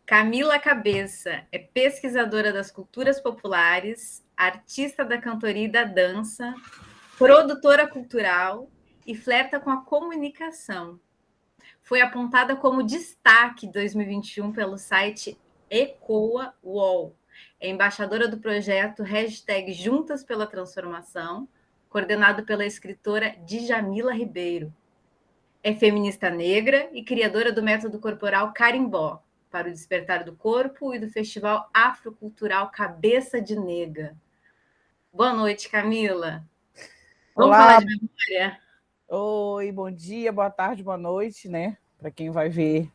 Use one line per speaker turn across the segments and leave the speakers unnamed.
Camila Cabeça é pesquisadora das culturas populares, artista da cantoria e da dança, produtora cultural e flerta com a comunicação. Foi apontada como destaque 2021 pelo site Ecoa UOL. É embaixadora do projeto #Juntas pela Transformação, coordenado pela escritora Djamila Ribeiro. É feminista negra e criadora do método corporal Carimbó, para o despertar do corpo e do festival afrocultural Cabeça de Nega. Boa noite, Camila. Vamos falar
Olá,
de memória?
oi, bom dia, boa tarde, boa noite, né? Para quem vai ver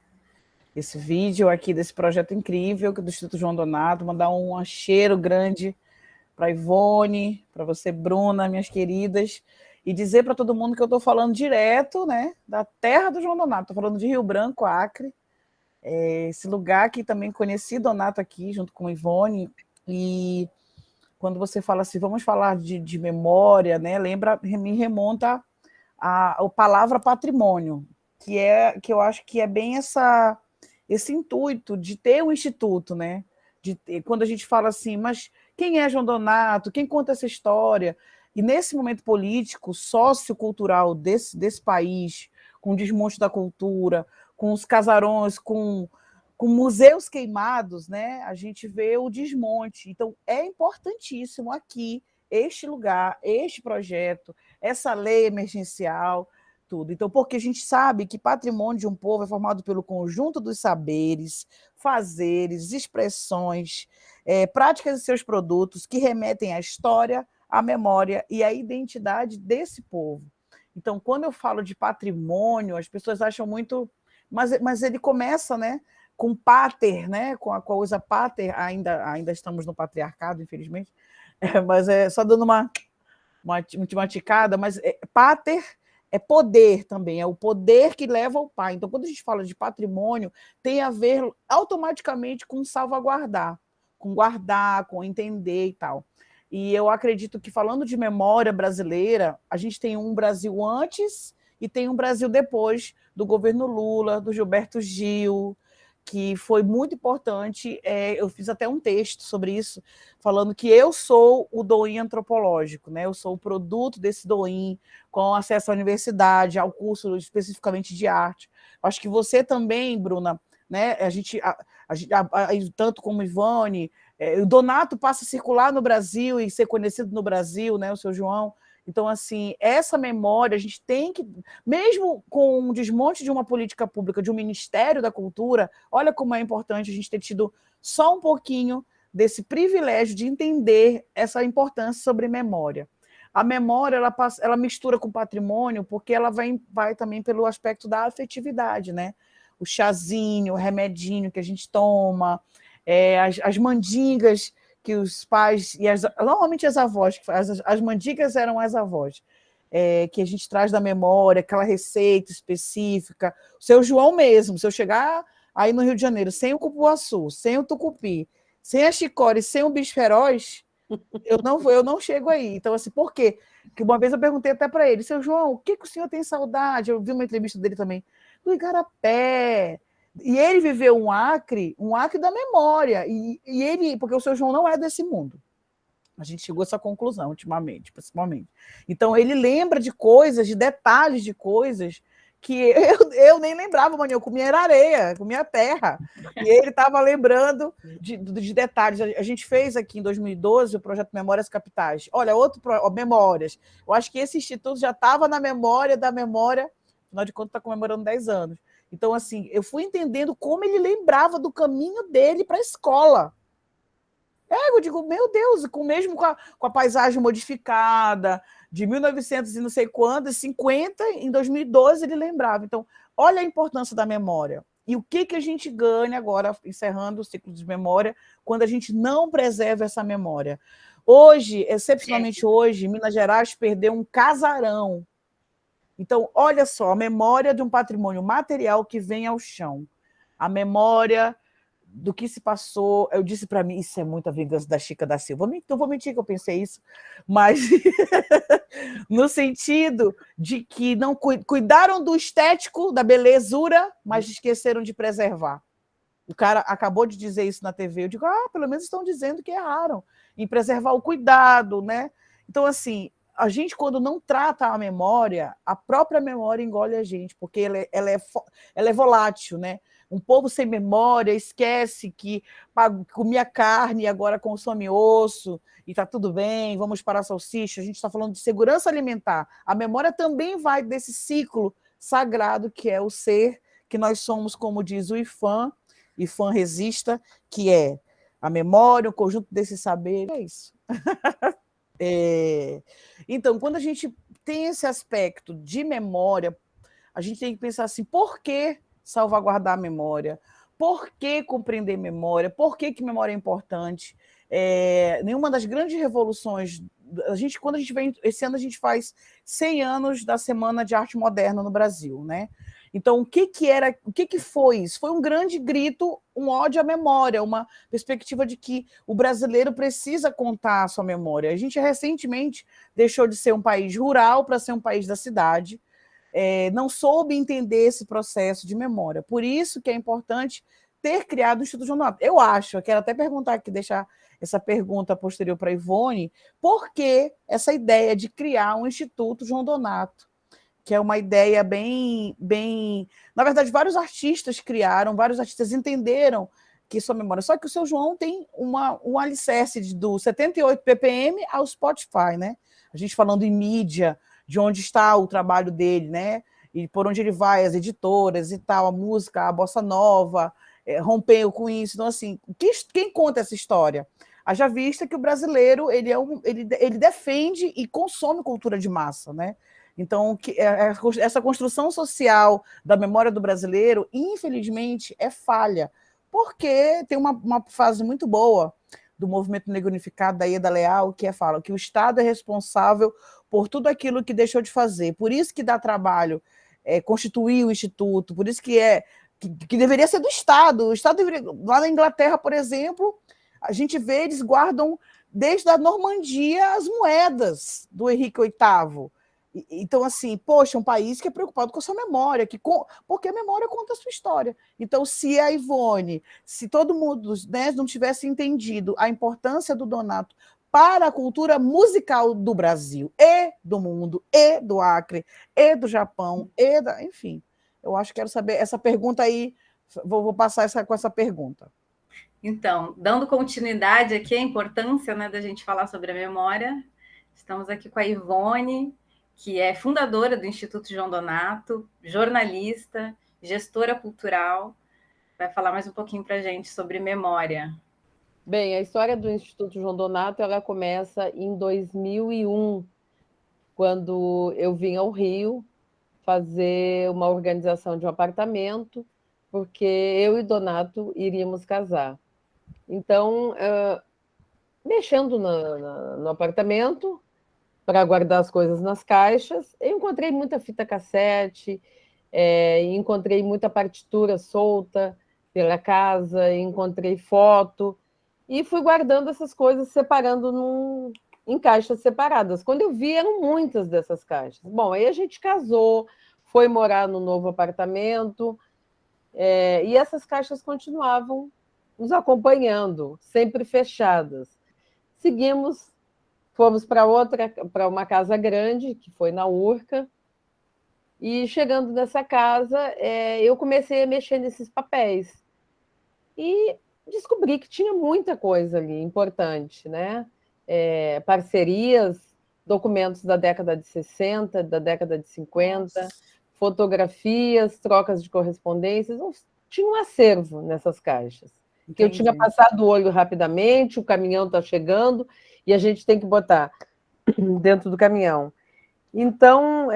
esse vídeo aqui desse projeto incrível do Instituto João Donato, mandar um cheiro grande para Ivone, para você, Bruna, minhas queridas, e dizer para todo mundo que eu estou falando direto, né, da terra do João Donato, estou falando de Rio Branco, Acre, esse lugar que também conheci Donato aqui, junto com Ivone, e quando você fala assim, vamos falar de memória, né, me remonta a palavra patrimônio, que eu acho que é bem esse intuito de ter um instituto, né? Quando a gente fala assim, mas quem é João Donato? Quem conta essa história? E nesse momento político, sociocultural desse país, com o desmonte da cultura, com os casarões, com museus queimados, né? A gente vê o desmonte. Então, é importantíssimo aqui, este lugar, este projeto, essa lei emergencial, tudo. Então, porque a gente sabe que patrimônio de um povo é formado pelo conjunto dos saberes, fazeres, expressões, práticas de seus produtos que remetem à história, à memória e à identidade desse povo. Então, quando eu falo de patrimônio, as pessoas acham muito... Mas ele começa, né, com pater, né, com a coisa pater, ainda estamos no patriarcado, infelizmente, mas só dando uma ticada, mas pater é poder também, é o poder que leva ao pai. Então, quando a gente fala de patrimônio, tem a ver automaticamente com salvaguardar, com guardar, com entender e tal. E eu acredito que, falando de memória brasileira, a gente tem um Brasil antes e tem um Brasil depois do governo Lula, do Gilberto Gil, que foi muito importante. Eu fiz até um texto sobre isso, falando que eu sou o Doim antropológico, né? Eu sou o produto desse Doim, com acesso à universidade, ao curso especificamente de arte. Acho que você também, Bruna, né? Tanto como Ivone, o Donato passa a circular no Brasil e ser conhecido no Brasil, né? O seu João. Então, assim, essa memória a gente tem que, mesmo com um desmonte de uma política pública, de um Ministério da Cultura, olha como é importante a gente ter tido só um pouquinho desse privilégio de entender essa importância sobre memória. A memória, ela mistura com patrimônio, porque ela vai também pelo aspecto da afetividade, né? O chazinho, o remedinho que a gente toma, as mandingas que os pais, normalmente as avós, as mandingas eram as avós, que a gente traz da memória, aquela receita específica. O seu João mesmo, se eu chegar aí no Rio de Janeiro, sem o cupuaçu, sem o tucupi, sem a chicória, sem o bicho feroz, eu não chego aí. Então, assim, por quê? Porque uma vez eu perguntei até para ele, seu João, o que o senhor tem saudade? Eu vi uma entrevista dele também, do Igarapé. E ele viveu um Acre da memória. E ele, porque o seu João não é desse mundo. A gente chegou a essa conclusão ultimamente, principalmente. Então, ele lembra de coisas, de detalhes de coisas que eu nem lembrava, mano. Eu comia areia, comia terra. E ele estava lembrando de detalhes. A gente fez aqui em 2012 o projeto Memórias Capitais. Olha, Memórias. Eu acho que esse instituto já estava na memória da memória, afinal de contas, está comemorando 10 anos. Então, assim, eu fui entendendo como ele lembrava do caminho dele para a escola. Eu digo, meu Deus, mesmo com a paisagem modificada, de 1900 e não sei quando, 50, em 2012 ele lembrava. Então, olha a importância da memória. E o que a gente ganha agora, encerrando o ciclo de memória, quando a gente não preserva essa memória? Hoje, excepcionalmente hoje, Minas Gerais perdeu um casarão. Então, olha só, a memória de um patrimônio material que vem ao chão. A memória do que se passou. Eu disse para mim, isso é muita vingança da Chica da Silva. Não vou mentir que eu pensei isso, mas no sentido de que não cuidaram do estético, da belezura, mas esqueceram de preservar. O cara acabou de dizer isso na TV, eu digo, pelo menos estão dizendo que erraram, em preservar o cuidado, né? Então, assim, a gente, quando não trata a memória, a própria memória engole a gente, porque ela é volátil, né? Um povo sem memória esquece que comia carne e agora consome osso, e está tudo bem, vamos para a salsicha. A gente está falando de segurança alimentar. A memória também vai desse ciclo sagrado que é o ser, que nós somos, como diz o IFAM Resista, que é a memória, o conjunto desse saber. É isso. Então, quando a gente tem esse aspecto de memória, a gente tem que pensar assim, por que salvaguardar a memória? Por que compreender memória? Por que memória é importante? Nenhuma das grandes revoluções, quando a gente vem, esse ano a gente faz 100 anos da Semana de Arte Moderna no Brasil, né? Então, o que foi isso? Foi um grande grito, um ódio à memória, uma perspectiva de que o brasileiro precisa contar a sua memória. A gente recentemente deixou de ser um país rural para ser um país da cidade, não soube entender esse processo de memória. Por isso que é importante ter criado o Instituto João Donato. Eu quero até perguntar aqui, deixar essa pergunta posterior para a Ivone, por que essa ideia de criar um Instituto João Donato? Que é uma ideia bem... Na verdade, vários artistas criaram, vários artistas entenderam que sua memória... Só que o seu João tem um alicerce do 78 ppm ao Spotify, né? A gente falando em mídia, de onde está o trabalho dele, né? E por onde ele vai, as editoras e tal, a música, a bossa nova, rompeu com isso. Então, assim, quem conta essa história? Haja vista que o brasileiro ele defende e consome cultura de massa, né? Então, essa construção social da memória do brasileiro, infelizmente, é falha, porque tem uma fase muito boa do movimento negro unificado, da Ieda Leal, que fala que o Estado é responsável por tudo aquilo que deixou de fazer. Por isso que dá trabalho constituir o Instituto, por isso que deveria ser do Estado. O Estado deveria... Lá na Inglaterra, por exemplo, a gente vê, eles guardam desde a Normandia as moedas do Henrique VIII. Então, assim, poxa, um país que é preocupado com a sua memória, porque a memória conta a sua história. Então, se a Ivone, se todo mundo, né, não tivesse entendido a importância do Donato para a cultura musical do Brasil e do mundo, e do Acre, e do Japão, enfim, eu acho que quero saber essa pergunta aí, vou passar com essa pergunta.
Então, dando continuidade aqui à importância, né, da gente falar sobre a memória, estamos aqui com a Ivone, que é fundadora do Instituto João Donato, jornalista, gestora cultural, vai falar mais um pouquinho para a gente sobre memória.
Bem, a história do Instituto João Donato ela começa em 2001, quando eu vim ao Rio fazer uma organização de um apartamento, porque eu e Donato iríamos casar. Então, mexendo no apartamento, para guardar as coisas nas caixas, eu encontrei muita fita cassete, encontrei muita partitura solta pela casa, encontrei foto, e fui guardando essas coisas, separando em caixas separadas. Quando eu vi, eram muitas dessas caixas. Bom, aí a gente casou, foi morar no novo apartamento, e essas caixas continuavam nos acompanhando, sempre fechadas. Seguimos, fomos para uma casa grande, que foi na Urca, e chegando nessa casa, eu comecei a mexer nesses papéis. E descobri que tinha muita coisa ali importante, né? Parcerias, documentos da década de 60, da década de 50, nossa, fotografias, trocas de correspondências. Tinha um acervo nessas caixas. Entendi. Que eu tinha passado o olho rapidamente, o caminhão está chegando e a gente tem que botar dentro do caminhão. Então,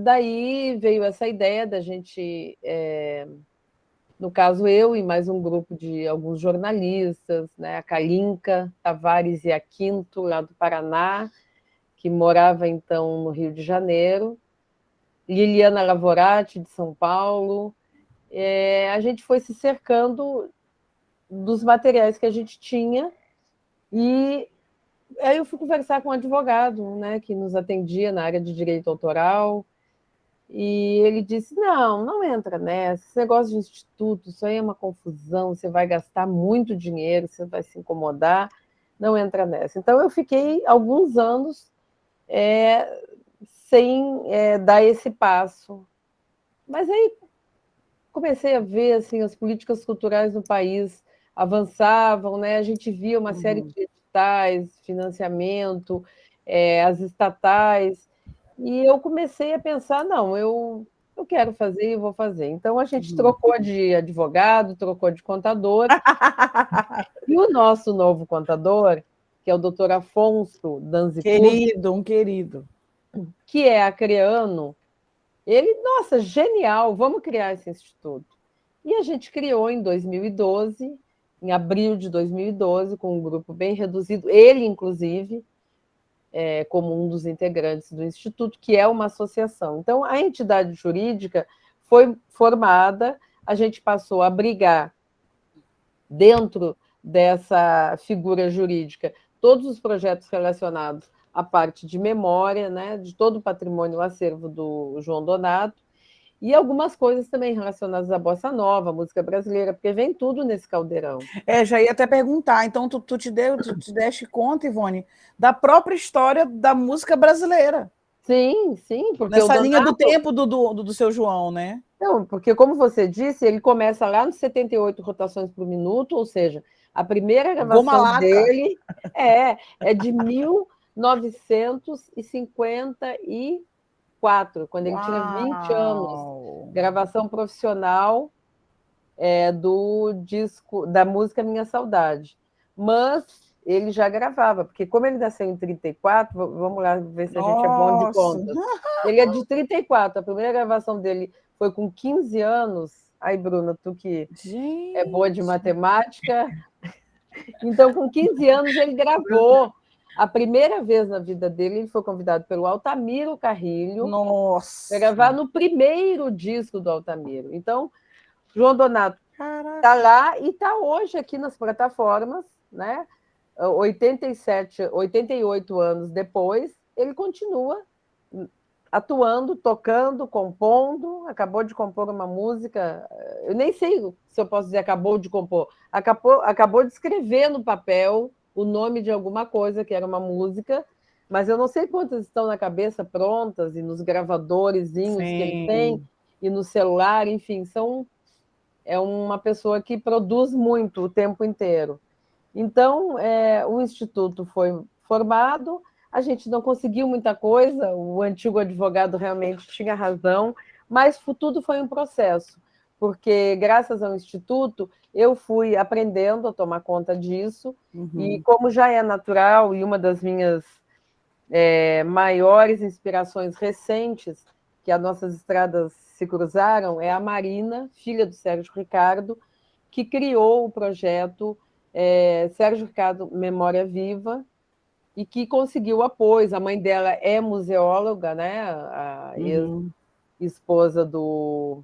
daí veio essa ideia da gente... no caso, eu e mais um grupo de alguns jornalistas, né? A Kalinka Tavares e a Quinto, lá do Paraná, que morava, então, no Rio de Janeiro, Liliana Lavorati, de São Paulo. A gente foi se cercando dos materiais que a gente tinha, e aí eu fui conversar com um advogado, né, que nos atendia na área de direito autoral, E ele disse, não entra nessa, esse negócio de instituto, isso aí é uma confusão, você vai gastar muito dinheiro, você vai se incomodar, não entra nessa. Então, eu fiquei alguns anos sem dar esse passo. Mas aí comecei a ver assim, as políticas culturais no país avançavam, né? A gente via uma série de editais, financiamento, as estatais, e eu comecei a pensar, não, eu quero fazer e vou fazer. Então a gente trocou de advogado, trocou de contador, e o nosso novo contador, que é o doutor Afonso Danzipur,
Um querido.
que é acreano, ele, nossa, genial, vamos criar esse instituto. E a gente criou em 2012, em abril de 2012, com um grupo bem reduzido, ele, inclusive, como um dos integrantes do Instituto, que é uma associação. Então, a entidade jurídica foi formada, a gente passou a brigar dentro dessa figura jurídica todos os projetos relacionados à parte de memória, né, de todo o patrimônio, o acervo do João Donato, e algumas coisas também relacionadas à bossa nova, à música brasileira, porque vem tudo nesse caldeirão.
Já ia até perguntar, então tu te deste conta, Ivone, da própria história da música brasileira.
Sim, porque
nessa
o Donato...
linha do tempo do seu João, né?
Não, porque, como você disse, ele começa lá nos 78 rotações por minuto, ou seja, a primeira gravação dele é de 1954, quando ele tinha 20 anos. Gravação profissional do disco da música Minha Saudade. Mas ele já gravava, porque como ele nasceu em 34, vamos lá ver se a gente é bom de contas. Ele é de 34, a primeira gravação dele foi com 15 anos. Aí, Bruna, tu que é boa de matemática. Então, com 15 anos, ele gravou. A primeira vez na vida dele, ele foi convidado pelo Altamiro Carrilho para gravar no primeiro disco do Altamiro. Então, João Donato está lá e está hoje aqui nas plataformas, né? 88 anos depois, ele continua atuando, tocando, compondo, acabou de compor uma música, eu nem sei se eu posso dizer acabou de compor, acabou de escrever no papel o nome de alguma coisa que era uma música, mas eu não sei quantas estão na cabeça prontas e nos gravadorzinhos que ele tem e no celular, enfim, é uma pessoa que produz muito o tempo inteiro. Então, o Instituto foi formado, a gente não conseguiu muita coisa, o antigo advogado realmente tinha razão, mas tudo foi um processo, porque graças ao Instituto eu fui aprendendo a tomar conta disso, e como já é natural, e uma das minhas maiores inspirações recentes, que as nossas estradas se cruzaram, é a Marina, filha do Sérgio Ricardo, que criou o projeto Sérgio Ricardo Memória Viva, e que conseguiu apoio. A mãe dela é museóloga, né? A ex-esposa do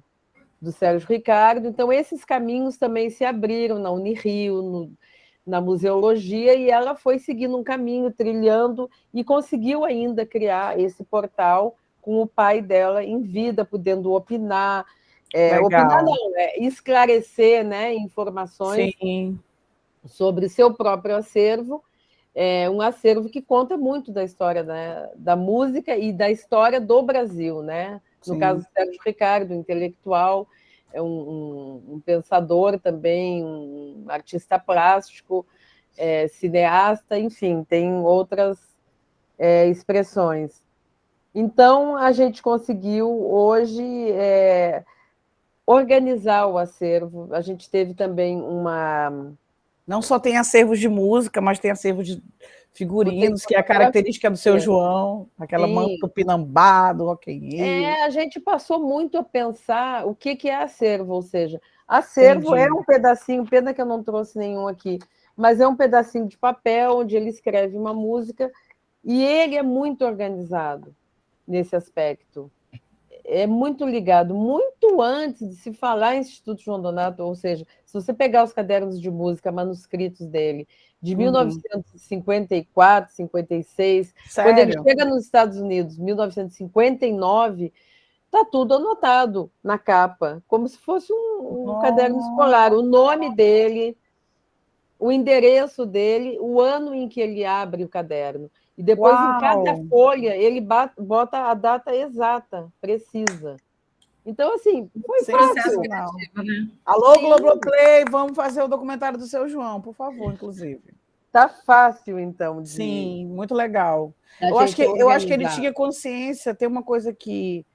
Sérgio Ricardo. Então, esses caminhos também se abriram na Unirio, na museologia, e ela foi seguindo um caminho, trilhando, e conseguiu ainda criar esse portal com o pai dela em vida, podendo opinar. Opinar não, esclarecer, né, informações sobre seu próprio acervo, um acervo que conta muito da história, né, da música e da história do Brasil, né? No caso do Sérgio Ricardo, intelectual, é um pensador também, um artista plástico, cineasta, enfim, tem outras expressões. Então, a gente conseguiu hoje organizar o acervo. A gente teve também uma...
Não só tem acervos de música, mas tem acervos de figurinos, que é a característica do seu João, aquela manta tupinambá, do Rock in Rio.
A gente passou muito a pensar o que é acervo, ou seja, acervo é um pedacinho, pena que eu não trouxe nenhum aqui, mas é um pedacinho de papel onde ele escreve uma música, e ele é muito organizado nesse aspecto. É muito ligado, muito antes de se falar em Instituto João Donato, ou seja, se você pegar os cadernos de música, manuscritos dele, de 1954, 56, quando ele chega nos Estados Unidos, 1959, Está tudo anotado na capa, como se fosse um caderno
Nossa.
escolar. O nome dele, o endereço dele, o ano em que ele abre o caderno. E depois, em cada
Uau!
folha, ele bota a data exata, precisa. Então, assim, foi
Processo
fácil.
Sensacional.
criativo, né?
Alô,
Sim,
Globoplay, vamos fazer o documentário do seu João, por favor, inclusive.
tá fácil, então, de
Sim, muito legal.
a
Eu
gente
acho que ele
organizar.
tinha consciência, tem uma coisa que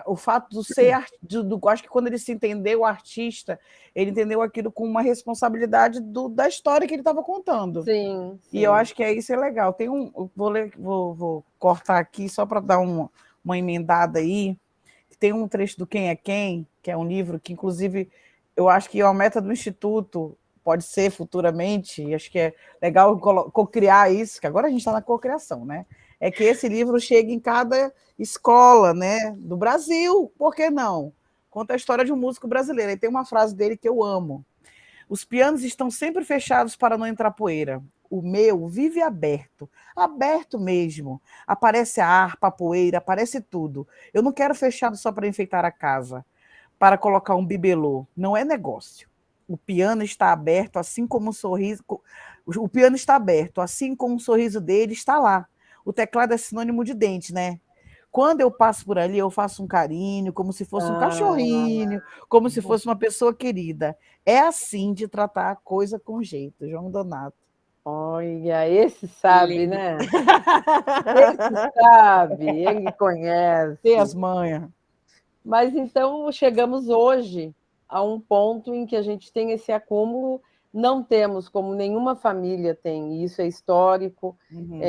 o fato de ser acho que quando ele se entendeu artista, ele entendeu aquilo com uma responsabilidade da história que ele estava contando.
Sim,
E eu
sim.
acho que isso é legal. Tem vou cortar aqui só para dar uma emendada aí. Tem um trecho do Quem é Quem, que é um livro que, inclusive, eu acho que é uma meta do Instituto, pode ser futuramente, e acho que é legal cocriar isso, que agora a gente está na cocriação, né? É que esse livro chegue em cada escola, né, do Brasil, por que não? Conta a história de um músico brasileiro. E tem uma frase dele que eu amo. Os pianos estão sempre fechados para não entrar poeira. O meu vive aberto, aberto mesmo. Aparece a harpa, a poeira, aparece tudo. Eu não quero fechado só para enfeitar a casa, para colocar um bibelô. Não é negócio. O piano está aberto, assim como um sorriso. O piano está aberto, assim como um sorriso dele está lá. O teclado é sinônimo de dente, né? Quando eu passo por ali, eu faço um carinho, como se fosse um
Ah,
cachorrinho, como se fosse uma pessoa querida. É assim de tratar a coisa com jeito, João Donato.
olha, esse sabe,
Lindo.
né? Esse sabe, ele
Tem as
conhece.
manhas.
Mas então chegamos hoje a um ponto em que a gente tem esse acúmulo, não temos como nenhuma família tem, e isso é histórico.
Uhum.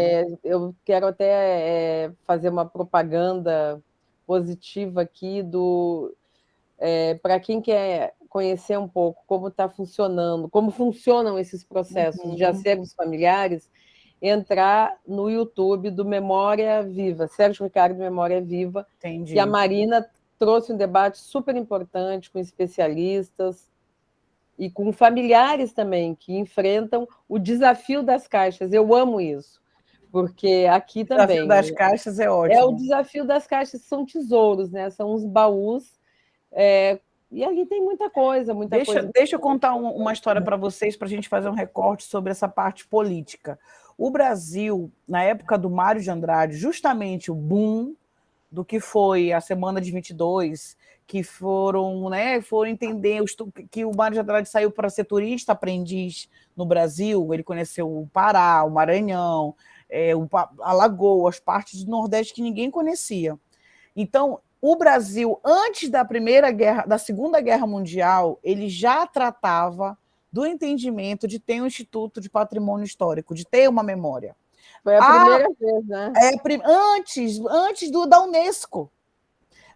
Eu quero até fazer uma propaganda positiva aqui para quem quer conhecer um pouco como está funcionando, como funcionam esses processos de
Uhum.
acervos familiares, entrar no YouTube do Memória Viva, Sérgio Ricardo Memória Viva, que a
Entendi.
Marina trouxe um debate super importante com especialistas e com familiares também que enfrentam o desafio das caixas. Eu amo isso, porque aqui
O desafio
também
das caixas é
é o
ótimo.
desafio das caixas, são tesouros, né? São uns baús, e ali tem muita coisa, muita coisa.
Deixa eu contar uma história para vocês, para a gente fazer um recorte sobre essa parte política. O Brasil, na época do Mário de Andrade, justamente o boom do que foi a Semana de 22, que foram entender que o Mário de Andrade saiu para ser turista aprendiz no Brasil, ele conheceu o Pará, o Maranhão, Alagoas, partes do Nordeste que ninguém conhecia. Então, o Brasil, antes da Segunda Guerra Mundial, ele já tratava do entendimento de ter um Instituto de Patrimônio Histórico, de ter uma memória.
Foi a primeira vez, né?
Antes da Unesco.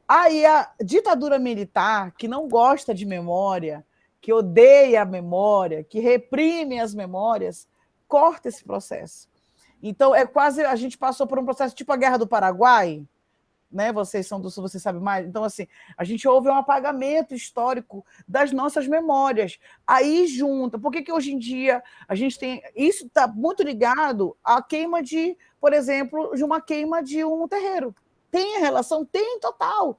Aí a ditadura militar, que não gosta de memória, que odeia a memória, que reprime as memórias, corta esse processo. Então, a gente passou por um processo tipo a Guerra do Paraguai, né? Vocês são do Sul, vocês sabem mais. Então, assim, a gente houve um apagamento histórico das nossas memórias. Aí junta. Por que hoje em dia a gente tem. Isso está muito ligado à queima por exemplo, de uma queima de um terreiro. Tem a relação? Tem total.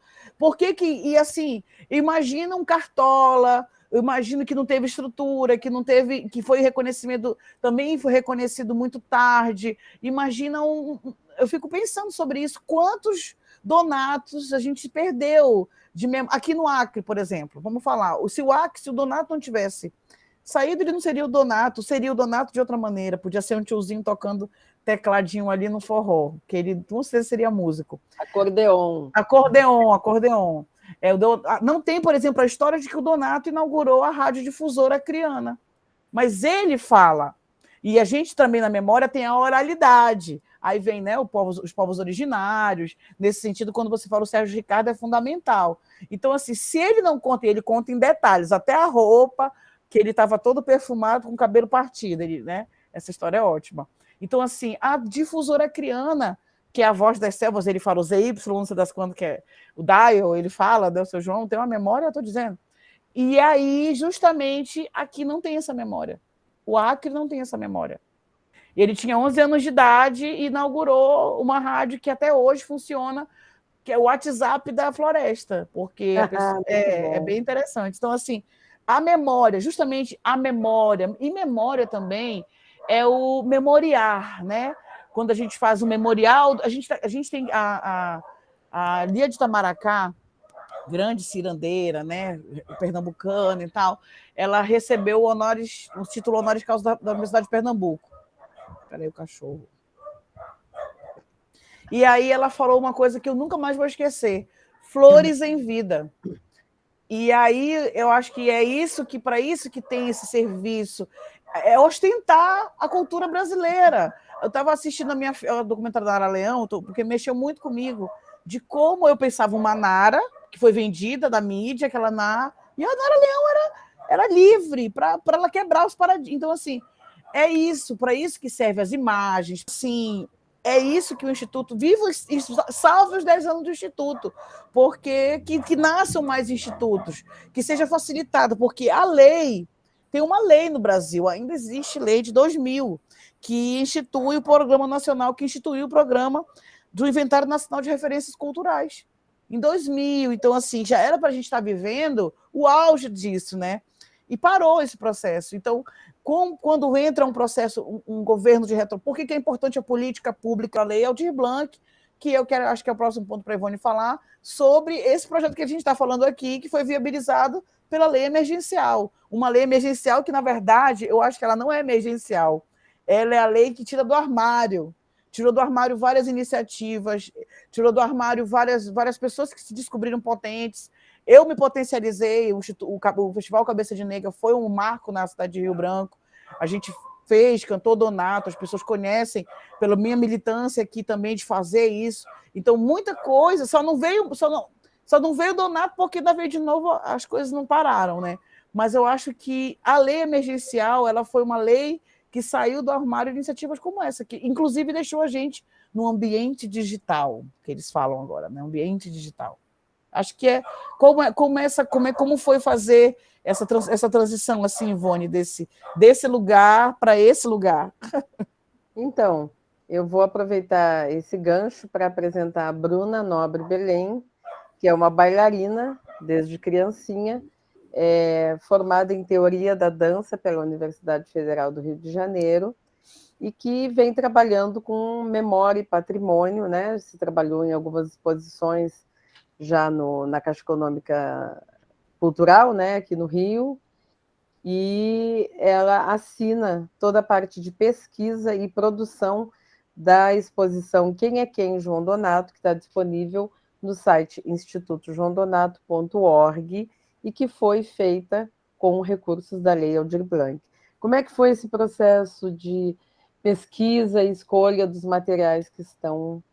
E assim, imagina um Cartola. Eu imagino que não teve estrutura, que não teve, que foi reconhecimento, também foi reconhecido muito tarde. Imagina eu fico pensando sobre isso. Quantos donatos a gente perdeu aqui no Acre, por exemplo? Vamos falar. Se o Donato não tivesse saído, ele não seria o Donato, seria o Donato de outra maneira. Podia ser um tiozinho tocando tecladinho ali no forró, que ele não sei se seria músico.
Acordeon.
Acordeon. Não tem, por exemplo, a história de que o Donato inaugurou a radiodifusora Criana. Mas ele fala. E a gente também, na memória, tem a oralidade. Aí vem, né, os povos originários. Nesse sentido, quando você fala o Sérgio Ricardo, é fundamental. Então, assim, se ele não conta, ele conta em detalhes, até a roupa, que ele estava todo perfumado, com o cabelo partido. Né? Essa história é ótima. Então, assim, a difusora Criana, que é a voz das selvas, ele fala o ZY, não sei das quantas, que é o Dial, ele fala, né, o seu João, tem uma memória, eu estou dizendo. E aí, justamente, aqui não tem essa memória. O Acre não tem essa memória. Ele tinha 11 anos de idade e inaugurou uma rádio que até hoje funciona que é o WhatsApp da floresta, porque é bem interessante. Então, assim, a memória, justamente a memória, e memória também é o memoriar, né? Quando a gente faz o memorial, a gente tem a Lia de Itamaracá, grande cirandeira, né, pernambucana e tal, ela recebeu o título honoris causa da Universidade de Pernambuco. Peraí, o cachorro. E aí ela falou uma coisa que eu nunca mais vou esquecer: flores em vida. E aí eu acho que é isso que, para isso que tem esse serviço, é ostentar a cultura brasileira. Eu estava assistindo a documentário da Nara Leão, porque mexeu muito comigo, de como eu pensava uma Nara, que foi vendida da mídia, aquela Nara, e a Nara Leão era livre, para ela quebrar os paradigmas. Então, assim, é isso, para isso que servem as imagens, sim. É isso que o Instituto viva, salve os 10 anos do Instituto, porque que nasçam mais institutos, que seja facilitado, porque a lei, tem uma lei no Brasil, ainda existe lei de 2000, que institui o Programa Nacional, que instituiu o programa do Inventário Nacional de Referências Culturais, em 2000. Então, assim, já era para a gente estar vivendo o auge disso, né? E parou esse processo. Então, quando entra um processo, um governo de retro... Por que é importante a política pública, a lei Aldir Blanc, que eu quero, acho que é o próximo ponto para a Ivone falar, sobre esse projeto que a gente está falando aqui, que foi viabilizado pela lei emergencial. Uma lei emergencial que, na verdade, eu acho que ela não é emergencial. Ela é a lei que tira do armário. Tirou do armário várias iniciativas, tirou do armário várias pessoas que se descobriram potentes. Eu me potencializei, o Festival Cabeça de Negra foi um marco na cidade de Rio Branco. A gente cantou Donato, as pessoas conhecem pela minha militância aqui também de fazer isso. Então, muita coisa, só não veio Donato porque, da vez de novo, as coisas não pararam, né? Mas eu acho que a lei emergencial, ela foi uma lei que saiu do armário de iniciativas como essa, que inclusive deixou a gente no ambiente digital, que eles falam agora, né? Ambiente digital. Acho que como foi fazer essa transição, assim, Ivone, desse lugar para esse lugar.
Então, eu vou aproveitar esse gancho para apresentar a Bruna Nobre Belém, que é uma bailarina desde criancinha, formada em teoria da dança pela Universidade Federal do Rio de Janeiro, e que vem trabalhando com memória e patrimônio, né? Se trabalhou em algumas exposições já na Caixa Econômica Cultural, né, aqui no Rio, e ela assina toda a parte de pesquisa e produção da exposição Quem é Quem, João Donato, que está disponível no site institutojoaodonato.org e que foi feita com recursos da Lei Aldir Blanc. Como é que foi esse processo de pesquisa e escolha dos materiais que estão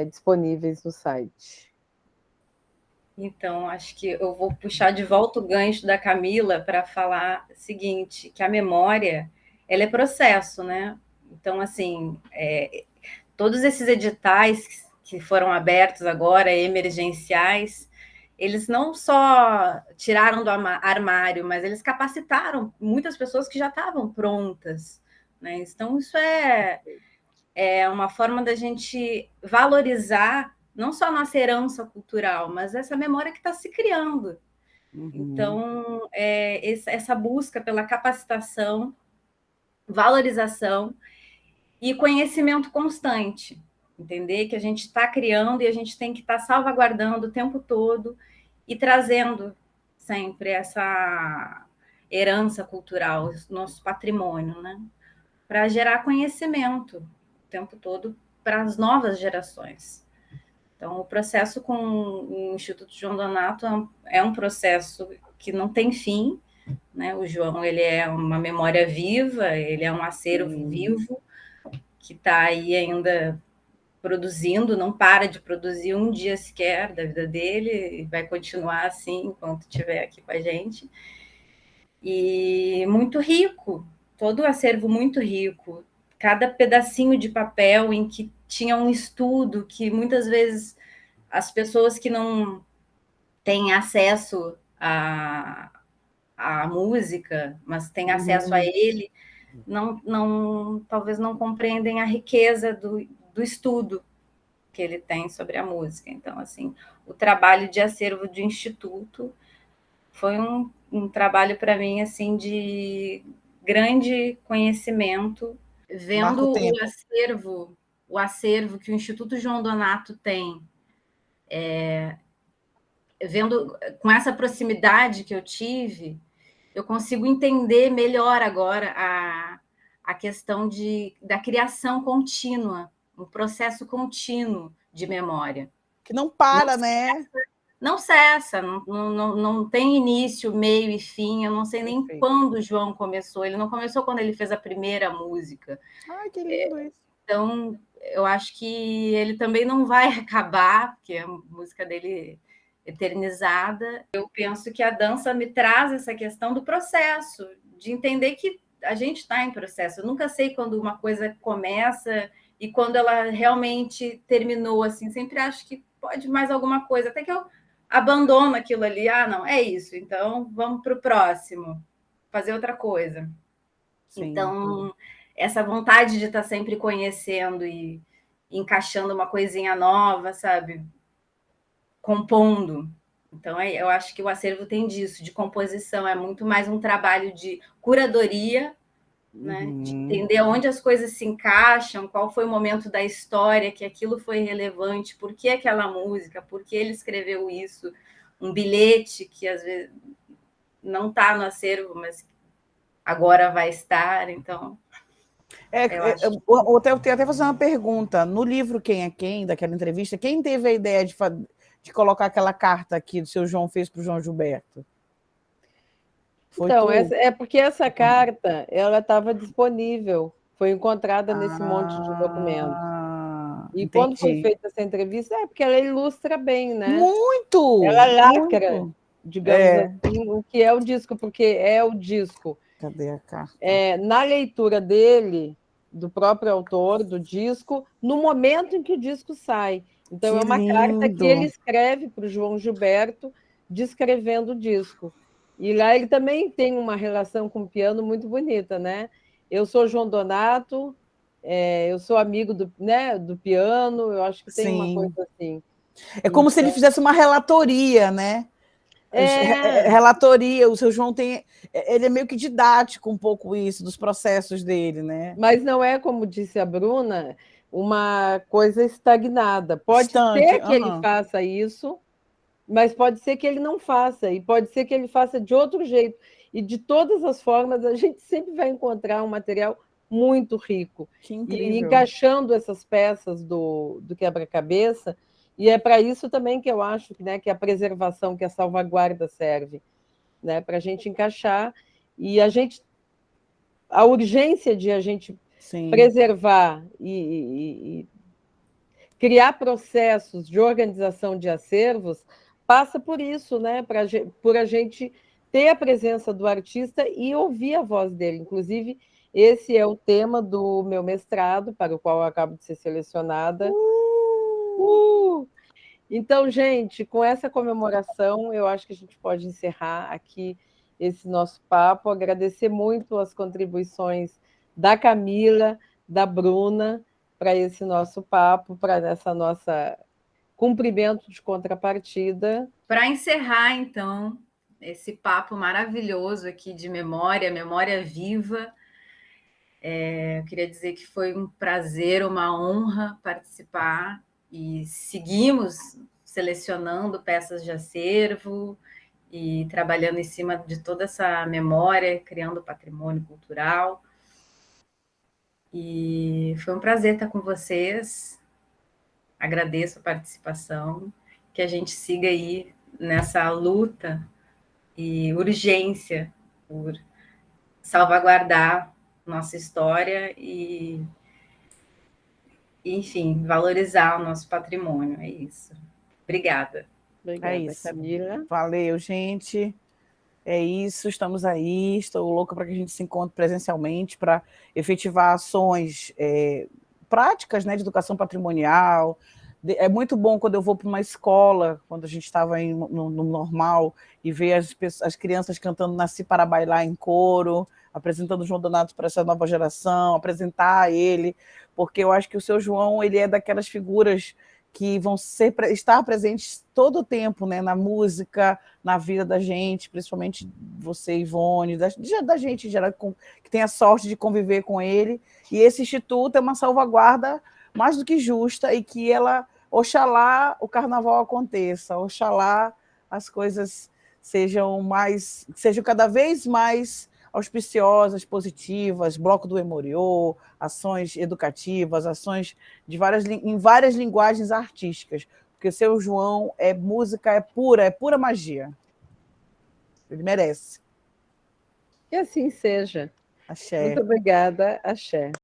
disponíveis no site?
Então, acho que eu vou puxar de volta o gancho da Camila para falar o seguinte, que a memória, ela é processo, né? Então, assim, todos esses editais que foram abertos agora, emergenciais, eles não só tiraram do armário, mas eles capacitaram muitas pessoas que já estavam prontas, né? Então, isso é uma forma da gente valorizar não só a nossa herança cultural, mas essa memória que está se criando. Uhum. Então, essa busca pela capacitação, valorização e conhecimento constante. Entender que a gente está criando e a gente tem que estar salvaguardando o tempo todo e trazendo sempre essa herança cultural, nosso patrimônio, né? Para gerar conhecimento o tempo todo para as novas gerações. Então, o processo com o Instituto João Donato é um processo que não tem fim, né? O João, ele é uma memória viva, ele é um acervo vivo que está aí ainda produzindo, não para de produzir um dia sequer da vida dele, e vai continuar assim enquanto estiver aqui com a gente. E muito rico, todo o acervo muito rico, cada pedacinho de papel em que tinha um estudo que muitas vezes as pessoas que não têm acesso à música, mas têm acesso a ele, talvez não compreendem a riqueza do estudo, que ele tem sobre a música. Então, assim, o trabalho de acervo do Instituto foi um trabalho para mim assim de grande conhecimento, vendo o acervo que o Instituto João Donato tem, vendo com essa proximidade que eu tive, eu consigo entender melhor agora a questão da criação contínua, um processo contínuo de memória.
Que não para, né?
Não cessa, não tem início, meio e fim. Eu não sei nem quando o João começou. Ele não começou quando ele fez a primeira música.
Ai, que lindo isso.
Então, eu acho que ele também não vai acabar, porque a música dele é eternizada. Eu penso que a dança me traz essa questão do processo, de entender que a gente está em processo. Eu nunca sei quando uma coisa começa e quando ela realmente terminou. Assim, sempre acho que pode mais alguma coisa, até que eu abandono aquilo ali. Ah, não, é isso, então vamos para o próximo, fazer outra coisa. Sim. Então, essa vontade de estar sempre conhecendo e encaixando uma coisinha nova, sabe? Compondo. Então, eu acho que o acervo tem disso, de composição, é muito mais um trabalho de curadoria, né? De entender onde as coisas se encaixam, qual foi o momento da história que aquilo foi relevante, por que aquela música, por que ele escreveu isso, um bilhete que às vezes não está no acervo, mas agora vai estar, então...
Eu tenho até fazer uma pergunta. No livro Quem é Quem, daquela entrevista, quem teve a ideia de colocar aquela carta aqui que o seu João fez para o João Gilberto?
Então, é porque essa carta ela estava disponível, foi encontrada nesse monte de documentos. E entendi. Quando foi feita essa entrevista, é porque ela ilustra bem, né?
Muito!
Ela lacra, digamos assim, o que é o disco, porque é o disco.
Cadê a carta?
Na leitura dele, do próprio autor do disco, no momento em que o disco sai. Então, é uma carta que ele escreve para o João Gilberto, descrevendo o disco. E lá ele também tem uma relação com o piano muito bonita, né? Eu sou João Donato, eu sou amigo do piano, eu acho que tem uma coisa assim.
É como se ele fizesse uma relatoria, né? Relatoria, o seu João ele é meio que didático um pouco isso, dos processos dele, né?
Mas não é, como disse a Bruna, uma coisa estagnada. Pode ser que ele faça isso, mas pode ser que ele não faça, e pode ser que ele faça de outro jeito. E de todas as formas, a gente sempre vai encontrar um material muito rico.
Que incrível.
E encaixando essas peças do quebra-cabeça, e é para isso também que eu acho, né, que a preservação, que a salvaguarda serve, né, para a gente encaixar, e a urgência de a gente preservar e criar processos de organização de acervos passa por isso, né? Por a gente ter a presença do artista e ouvir a voz dele. Inclusive, esse é o tema do meu mestrado, para o qual eu acabo de ser selecionada. Então, gente, com essa comemoração, eu acho que a gente pode encerrar aqui esse nosso papo, agradecer muito as contribuições da Camila, da Bruna, para esse nosso papo, para essa nossa cumprimento de contrapartida.
Para encerrar, então, esse papo maravilhoso aqui de memória viva, eu queria dizer que foi um prazer, uma honra participar, e seguimos selecionando peças de acervo e trabalhando em cima de toda essa memória, criando patrimônio cultural. E foi um prazer estar com vocês. Agradeço a participação, que a gente siga aí nessa luta e urgência por salvaguardar nossa história e, enfim, valorizar o nosso patrimônio. É isso. Obrigada.
Obrigada, Camila.
Valeu, gente. É isso, estamos aí. Estou louca para que a gente se encontre presencialmente para efetivar ações práticas, né, de educação patrimonial. É muito bom quando eu vou para uma escola, quando a gente estava no normal, e ver as crianças cantando Nasci para Bailar em coro, apresentando o João Donato para essa nova geração, apresentar ele, porque eu acho que o seu João ele é daquelas figuras que vão estar presentes todo o tempo, né, na música, na vida da gente, principalmente você, Ivone, da gente em geral, que tem a sorte de conviver com ele. E esse instituto é uma salvaguarda mais do que justa e que oxalá o carnaval aconteça, oxalá as coisas sejam cada vez mais auspiciosas, positivas, Bloco do Emoriô, ações educativas, ações em várias linguagens artísticas, porque o Seu João é música, é pura magia. Ele merece.
Que assim seja.
Axé.
Muito obrigada, axé.